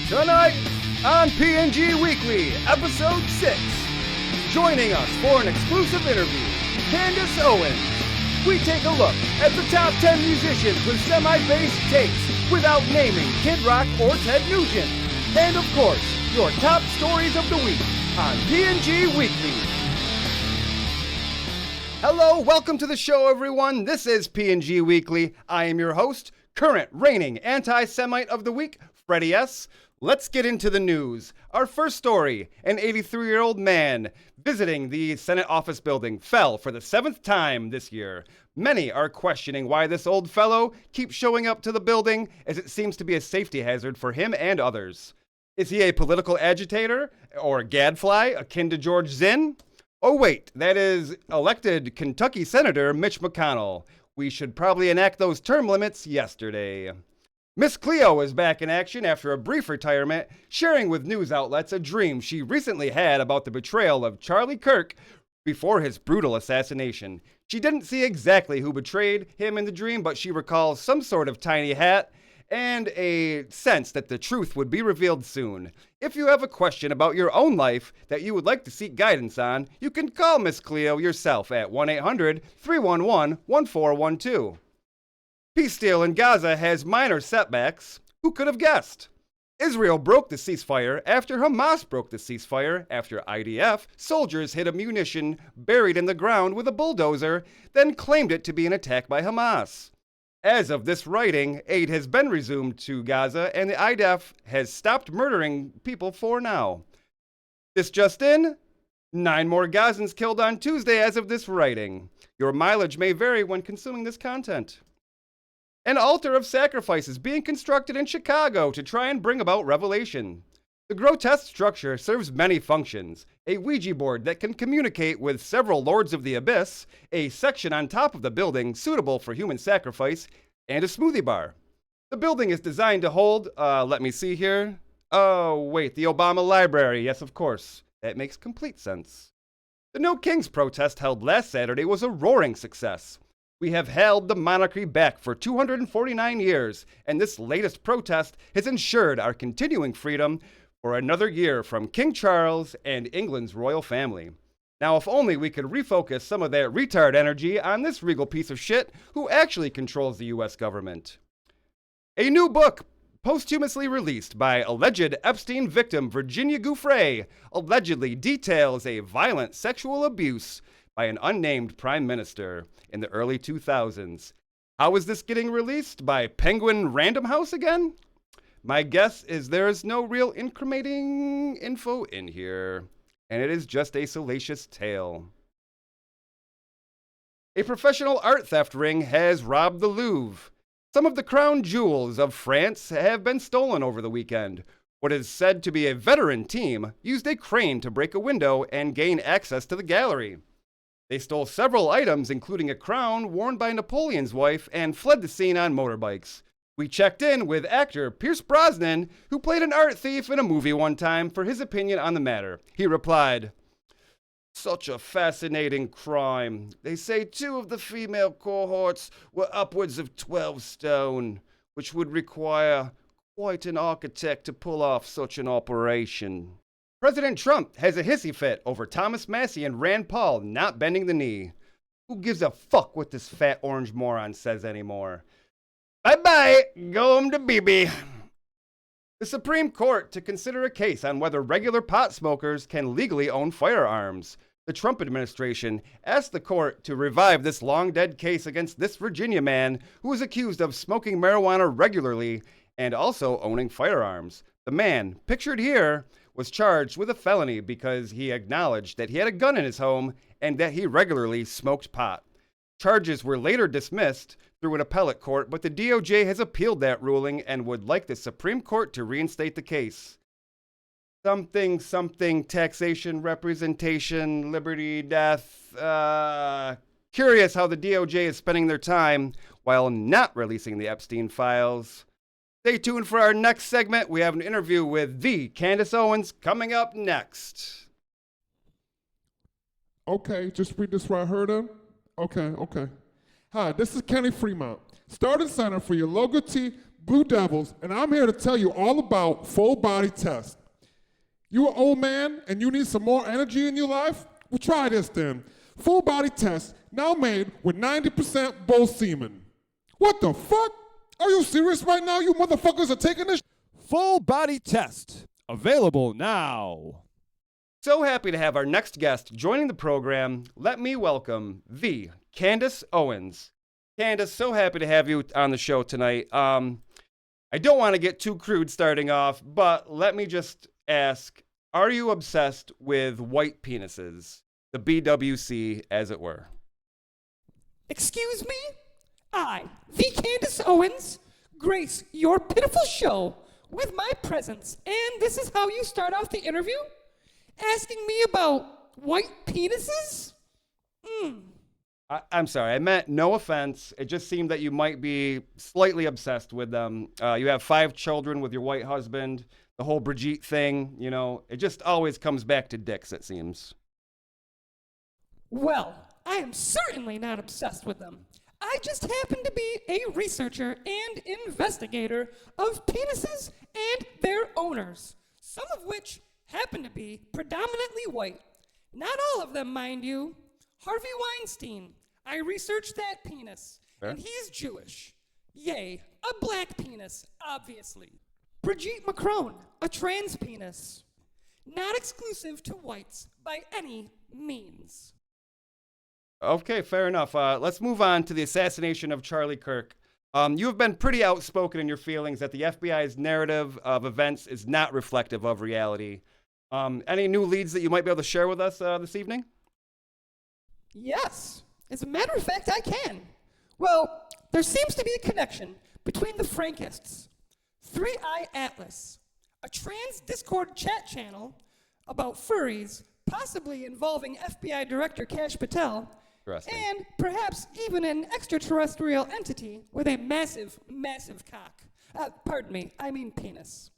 Tonight on P&G Weekly, Episode 6, joining us for an exclusive interview, Candace Owens. We take a look at the top 10 musicians with semi-bass takes without naming Kid Rock or Ted Nugent. And of course, your top stories of the week on P&G Weekly. Hello, welcome to the show, everyone. This is P&G Weekly. I am your host, current reigning anti-Semite of the week, Freddie S. Let's get into the news. Our first story, an 83-year-old man visiting the Senate office building fell for the 7th time this year. Many are questioning why this old fellow keeps showing up to the building, as it seems to be a safety hazard for him and others. Is he a political agitator or gadfly akin to George Zinn? Oh wait, that is elected Kentucky Senator Mitch McConnell. We should probably enact those term limits yesterday. Miss Cleo is back in action after a brief retirement, sharing with news outlets a dream she recently had about the betrayal of Charlie Kirk before his brutal assassination. She didn't see exactly who betrayed him in the dream, but she recalls some sort of tiny hat and a sense that the truth would be revealed soon. If you have a question about your own life that you would like to seek guidance on, you can call Miss Cleo yourself at 1-800-311-1412. Peace deal in Gaza has minor setbacks. Who could have guessed? Israel broke the ceasefire after Hamas broke the ceasefire after IDF soldiers hit a munition buried in the ground with a bulldozer, then claimed it to be an attack by Hamas. As of this writing, aid has been resumed to Gaza and the IDF has stopped murdering people for now. This just in, 9 more Gazans killed on Tuesday as of this writing. Your mileage may vary when consuming this content. An altar of sacrifices being constructed in Chicago to try and bring about revelation. The grotesque structure serves many functions. A Ouija board that can communicate with several lords of the abyss, a section on top of the building suitable for human sacrifice, and a smoothie bar. The building is designed to hold, let me see here. Oh, wait, the Obama Library. Yes, of course. That makes complete sense. The No Kings protest held last Saturday was a roaring success. We have held the monarchy back for 249 years, and this latest protest has ensured our continuing freedom for another year from King Charles and England's royal family. Now, if only we could refocus some of that retard energy on this regal piece of shit who actually controls the U.S. government. A new book posthumously released by alleged Epstein victim Virginia Giuffre allegedly details a violent sexual abuse by an unnamed prime minister in the early 2000s. How is this getting released? By Penguin Random House again? My guess is there is no real incriminating info in here, and it is just a salacious tale. A professional art theft ring has robbed the Louvre. Some of the crown jewels of France have been stolen over the weekend. What is said to be a veteran team used a crane to break a window and gain access to the gallery. They stole several items, including a crown worn by Napoleon's wife, and fled the scene on motorbikes. We checked in with actor Pierce Brosnan, who played an art thief in a movie one time, for his opinion on the matter. He replied, "Such a fascinating crime. They say 2 of the female cohorts were upwards of 12 stone, which would require quite an architect to pull off such an operation." President Trump has a hissy fit over Thomas Massie and Rand Paul not bending the knee. Who gives a fuck what this fat orange moron says anymore? Bye-bye, go home to BB. The Supreme Court to consider a case on whether regular pot smokers can legally own firearms. The Trump administration asked the court to revive this long-dead case against this Virginia man who was accused of smoking marijuana regularly and also owning firearms. The man, pictured here, was charged with a felony because he acknowledged that he had a gun in his home and that he regularly smoked pot. Charges were later dismissed through an appellate court, but the DOJ has appealed that ruling and would like the Supreme Court to reinstate the case. Something, taxation, representation, liberty, death. Curious how the DOJ is spending their time while not releasing the Epstein files. Stay tuned for our next segment. We have an interview with the Candace Owens coming up next. Okay, just read this where I heard him. Okay. Hi, this is Kenny Fremont, starting center for your local tea Blue Devils, and I'm here to tell you all about full body test. You an old man and you need some more energy in your life? Well, try this then. Full body test, now made with 90% bull semen. What the fuck? Are you serious right now? You motherfuckers are taking this? Full body test, available now. So happy to have our next guest joining the program. Let me welcome the Candace Owens. Candace, so happy to have you on the show tonight. I don't want to get too crude starting off, but let me just ask, are you obsessed with white penises? The BWC, as it were. Excuse me? I, the Candace Owens, grace your pitiful show with my presence. And this is how you start off the interview? Asking me about white penises? I'm sorry, I meant no offense. It just seemed that you might be slightly obsessed with them. You have 5 children with your white husband, the whole Brigitte thing, you know, it just always comes back to dicks, it seems. Well, I am certainly not obsessed with them. I just happen to be a researcher and investigator of penises and their owners, some of which happen to be predominantly white. Not all of them, mind you. Harvey Weinstein, I researched that penis, and he's Jewish. Yay, a black penis, obviously. Brigitte Macron, a trans penis. Not exclusive to whites by any means. Okay, fair enough. Let's move on to the assassination of Charlie Kirk. You have been pretty outspoken in your feelings that the FBI's narrative of events is not reflective of reality. Any new leads that you might be able to share with us this evening? Yes, as a matter of fact, I can. Well, there seems to be a connection between the Frankists, 3i Atlas, a trans Discord chat channel about furries, possibly involving FBI Director Kash Patel, and perhaps even an extraterrestrial entity with a massive, massive cock. Pardon me, I mean penis.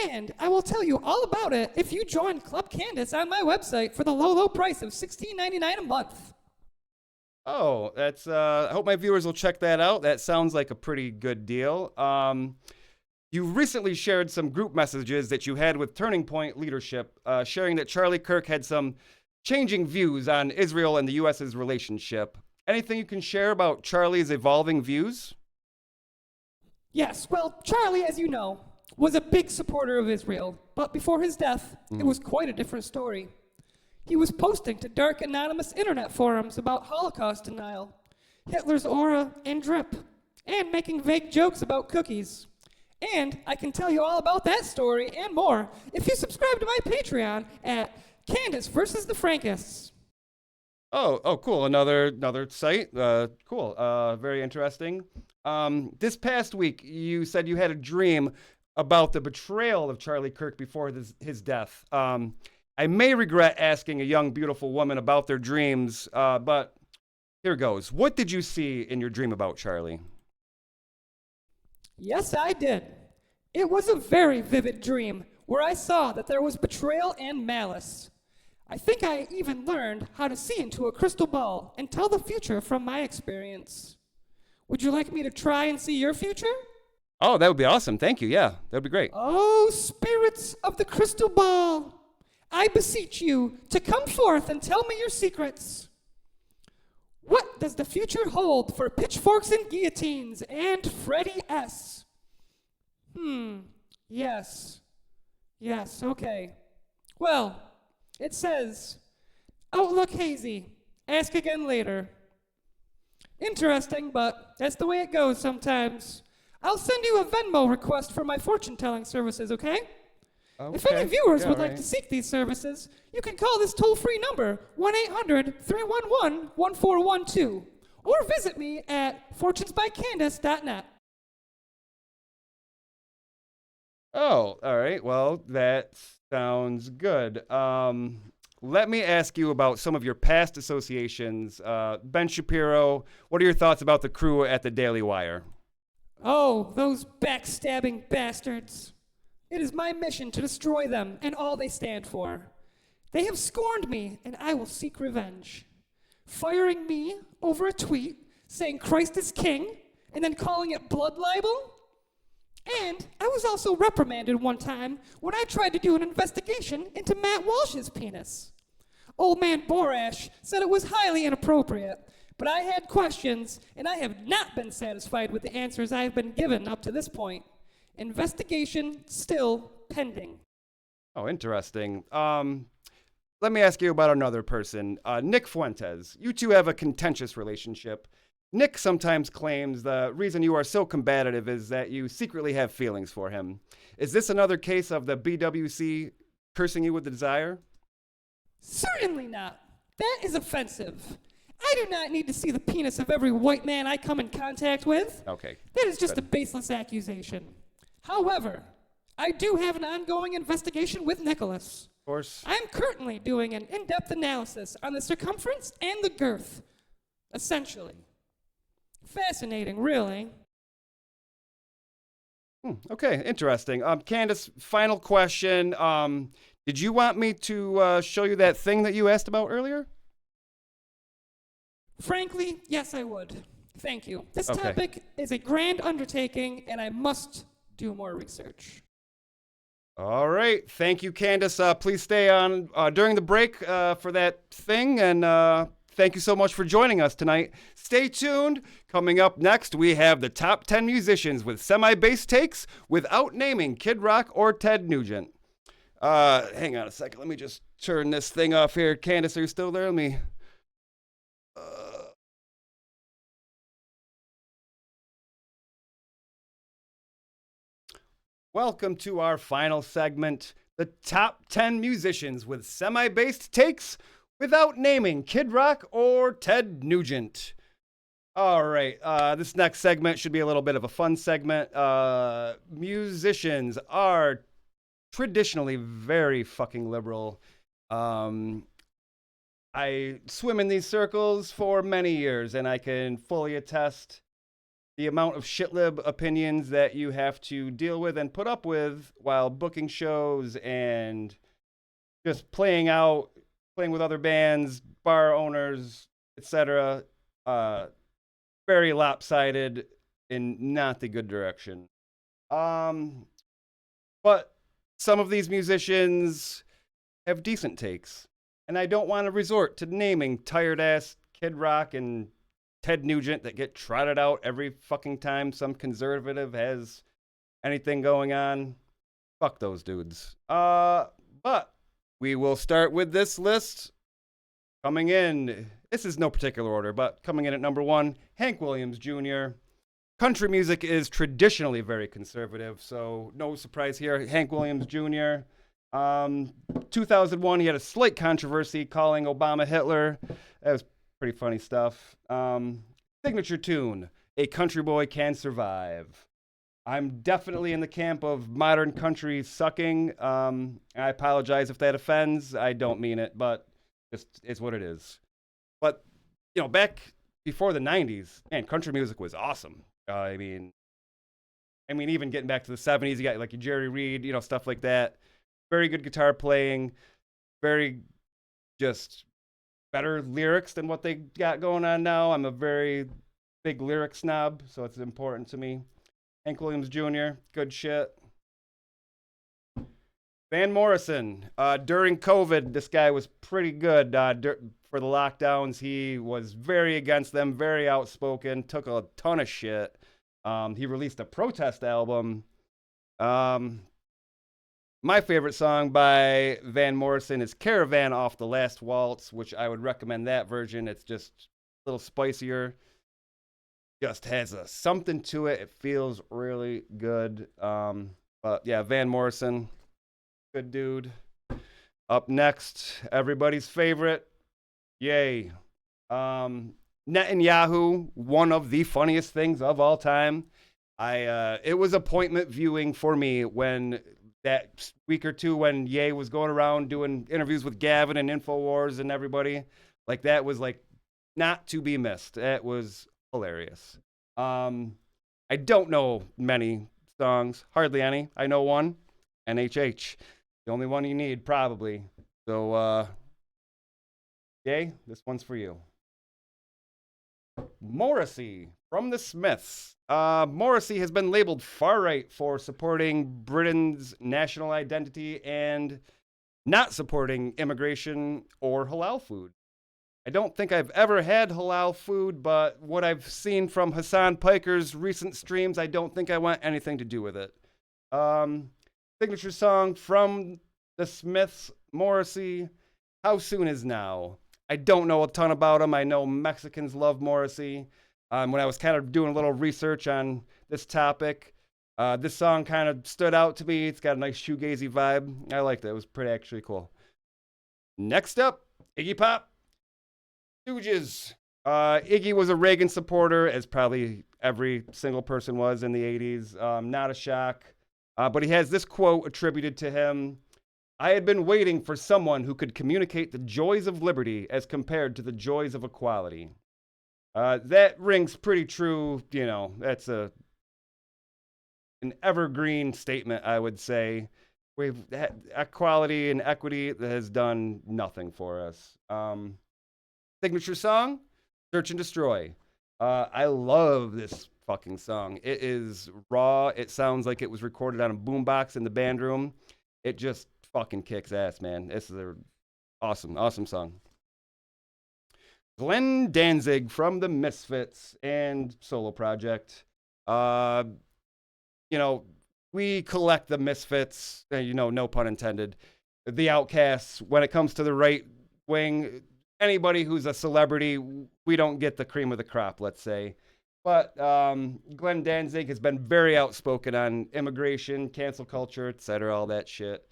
And I will tell you all about it if you join Club Candace on my website for the low, low price of $16.99 a month. Oh, that's. I hope my viewers will check that out. That sounds like a pretty good deal. You recently shared some group messages that you had with Turning Point leadership, sharing that Charlie Kirk had some changing views on Israel and the U.S.'s relationship. Anything you can share about Charlie's evolving views? Yes, well, Charlie, as you know, was a big supporter of Israel, but before his death, it was quite a different story. He was posting to dark anonymous internet forums about Holocaust denial, Hitler's aura and drip, and making vague jokes about cookies. And I can tell you all about that story and more if you subscribe to my Patreon at Candace versus the Frankists. Oh, cool. Another site. Cool. Very interesting. This past week, you said you had a dream about the betrayal of Charlie Kirk before his death. I may regret asking a young, beautiful woman about their dreams, but here goes. What did you see in your dream about Charlie? Yes, I did. It was a very vivid dream where I saw that there was betrayal and malice. I think I even learned how to see into a crystal ball and tell the future from my experience. Would you like me to try and see your future? Oh, that would be awesome. Thank you. Yeah, that would be great. Oh, spirits of the crystal ball, I beseech you to come forth and tell me your secrets. What does the future hold for pitchforks and guillotines and Freddie S? Yes, okay. Well, it says, outlook hazy, ask again later. Interesting, but that's the way it goes sometimes. I'll send you a Venmo request for my fortune-telling services, okay? If any viewers would like to seek these services, you can call this toll-free number, 1-800-311-1412, or visit me at fortunesbycandace.net. Oh, all right. Well, that sounds good. Let me ask you about some of your past associations. Ben Shapiro, what are your thoughts about the crew at the Daily Wire? Oh, those backstabbing bastards. It is my mission to destroy them and all they stand for. They have scorned me, and I will seek revenge. Firing me over a tweet saying Christ is king, and then calling it blood libel? And I was also reprimanded one time when I tried to do an investigation into Matt Walsh's penis. Old man Borash said it was highly inappropriate, but I had questions, and I have not been satisfied with the answers I have been given up to this point. Investigation still pending. Oh, interesting. Let me ask you about another person, Nick Fuentes. You two have a contentious relationship. Nick sometimes claims the reason you are so combative is that you secretly have feelings for him. Is this another case of the BWC cursing you with the desire? Certainly not. That is offensive. I do not need to see the penis of every white man I come in contact with. Okay. That is just a baseless accusation. However, I do have an ongoing investigation with Nicholas. Of course. I am currently doing an in-depth analysis on the circumference and the girth. Essentially. Fascinating, really. Okay, interesting. Candace, final question. Did you want me to show you that thing that you asked about earlier? Frankly, yes, I would. Thank you. This Okay. topic is a grand undertaking, and I must do more research. All right. Thank you, Candace. Please stay on during the break for that thing. And thank you so much for joining us tonight. Stay tuned. Coming up next, we have the top 10 musicians with semi-bass takes without naming Kid Rock or Ted Nugent. Hang on a second. Let me just turn this thing off here. Candace, are you still there? Let me... Welcome to our final segment, the top 10 musicians with semi-based takes without naming Kid Rock or Ted Nugent. All right, this next segment should be a little bit of a fun segment. Musicians are traditionally very fucking liberal. I swim in these circles for many years, and I can fully attest the amount of shitlib opinions that you have to deal with and put up with while booking shows and just playing with other bands, bar owners, etc. Very lopsided in not the good direction. But some of these musicians have decent takes, and I don't want to resort to naming tired-ass Kid Rock and Ted Nugent that get trotted out every fucking time some conservative has anything going on. Fuck those dudes. But we will start with this list. Coming in, this is no particular order, but coming in at number 1, Hank Williams Jr. Country music is traditionally very conservative, so no surprise here. Hank Williams Jr. 2001, he had a slight controversy calling Obama Hitler. That was pretty funny stuff. Signature tune, A Country Boy Can Survive. I'm definitely in the camp of modern country sucking. I apologize if that offends. I don't mean it, but just it's what it is. But, you know, back before the 90s, man, country music was awesome. I mean, even getting back to the 70s, you got like your Jerry Reed, you know, stuff like that. Very good guitar playing. Very just better lyrics than what they got going on now. I'm a very big lyric snob, so it's important to me. Hank Williams Jr., good shit. Van Morrison, during COVID, this guy was pretty good. For the lockdowns, he was very against them, very outspoken, took a ton of shit. He released a protest album. My favorite song by Van Morrison is Caravan off the Last Waltz, which I would recommend that version. It's just a little spicier. Just has something to it. It feels really good. But yeah, Van Morrison, good dude. Up next, everybody's favorite, Ye. Netanyahu, one of the funniest things of all time. It was appointment viewing for me when that week or two when Ye was going around doing interviews with Gavin and InfoWars and everybody. Like, that was like not to be missed. That was hilarious. I don't know many songs, hardly any. I know one, NHH. The only one you need, probably. So, Ye, this one's for you. Morrissey from the Smiths. Morrissey has been labeled far-right for supporting Britain's national identity and not supporting immigration or halal food. I don't think I've ever had halal food, but what I've seen from Hassan Piker's recent streams, I don't think I want anything to do with it. Signature song from the Smiths, Morrissey, How Soon Is Now? I don't know a ton about him. I know Mexicans love Morrissey. When I was kind of doing a little research on this topic, this song kind of stood out to me. It's got a nice shoegazy vibe. I liked it. It was pretty actually cool. Next up, Iggy Pop. Stooges. Iggy was a Reagan supporter, as probably every single person was in the 80s. Not a shock. But he has this quote attributed to him. I had been waiting for someone who could communicate the joys of liberty as compared to the joys of equality. That rings pretty true. You know, that's an evergreen statement, I would say. We've equality and equity that has done nothing for us. Signature song, Search and Destroy. I love this fucking song. It is raw. It sounds like it was recorded on a boombox in the band room. It just fucking kicks ass, man. This is an awesome song. Glenn Danzig from the Misfits and solo project. You know, we collect the Misfits, you know, no pun intended, the outcasts. When it comes to the right wing, anybody who's a celebrity, we don't get the cream of the crop, let's say. But Glenn Danzig has been very outspoken on immigration, cancel culture, etc., all that shit.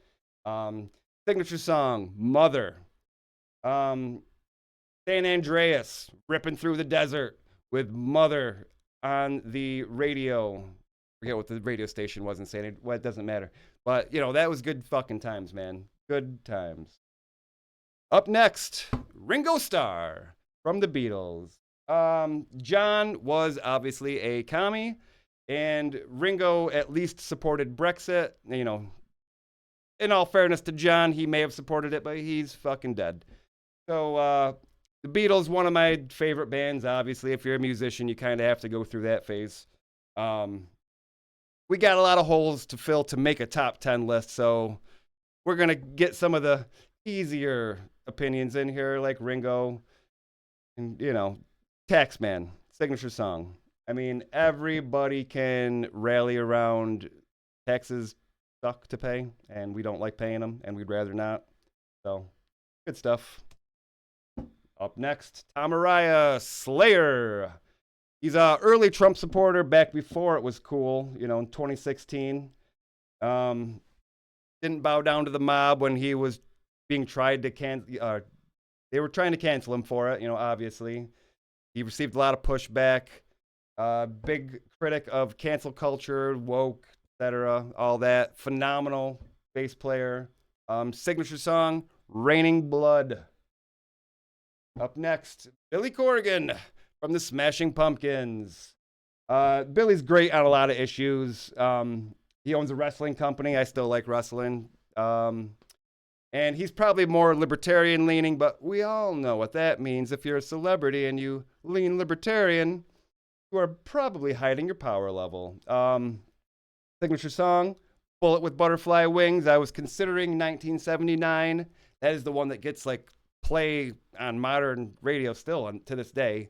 Signature song, Mother. San Andreas, ripping through the desert with Mother on the radio. I forget what the radio station was in San Andreas. Well, it doesn't matter. But, you know, that was good fucking times, man. Good times. Up next, Ringo Starr from the Beatles. John was obviously a commie, and Ringo at least supported Brexit. You know, in all fairness to John, he may have supported it, but he's fucking dead. So, the Beatles, one of my favorite bands, obviously. If you're a musician, you kind of have to go through that phase. We got a lot of holes to fill to make a top 10 list, so we're going to get some of the easier opinions in here, like Ringo and, you know, Taxman, signature song. I mean, everybody can rally around taxes suck to pay, and we don't like paying them, and we'd rather not. So, good stuff. Up next, Tom Araya, Slayer. He's an early Trump supporter back before it was cool, you know, in 2016. Didn't bow down to the mob when he was being tried to they were trying to cancel him for it, you know, obviously. He received a lot of pushback. Big critic of cancel culture, woke, etc., all that. Phenomenal bass player. Signature song, Raining Blood. Up next, Billy Corgan from the Smashing Pumpkins. Billy's great on a lot of issues. He owns a wrestling company. I still like wrestling. And he's probably more libertarian leaning, but we all know what that means. If you're a celebrity and you lean libertarian, you are probably hiding your power level. Signature song, Bullet with Butterfly Wings. I was considering 1979. That is the one that gets like play on modern radio still to this day.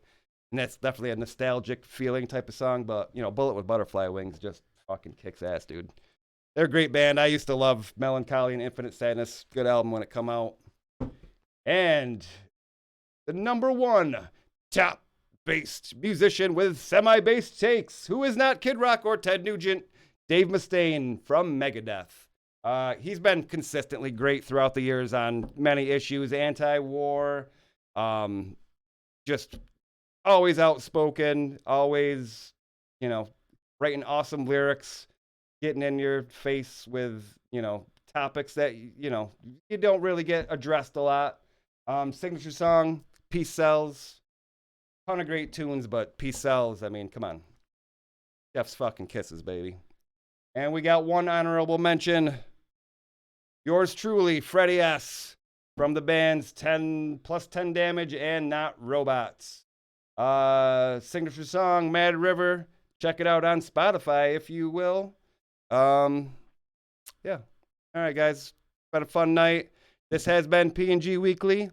And that's definitely a nostalgic feeling type of song. But, you know, Bullet with Butterfly Wings just fucking kicks ass, dude. They're a great band. I used to love Melancholy and Infinite Sadness. Good album when it come out. And the number one top bass musician with semi-bass takes, who is not Kid Rock or Ted Nugent, Dave Mustaine from Megadeth. He's been consistently great throughout the years on many issues, anti-war, just always outspoken, always, you know, writing awesome lyrics, getting in your face with, you know, topics that, you know, you don't really get addressed a lot. Signature song, Peace Sells. Ton of great tunes, but Peace Sells, I mean, come on. Jeff's fucking kisses, baby. And we got one honorable mention. Yours truly, Freddie S. from the bands 10 plus 10 Damage and Not Robots. Signature song, Mad River. Check it out on Spotify, if you will. Yeah. All right, guys. Been a fun night. This has been P&G Weekly.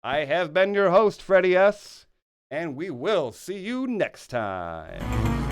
I have been your host, Freddie S., and we will see you next time.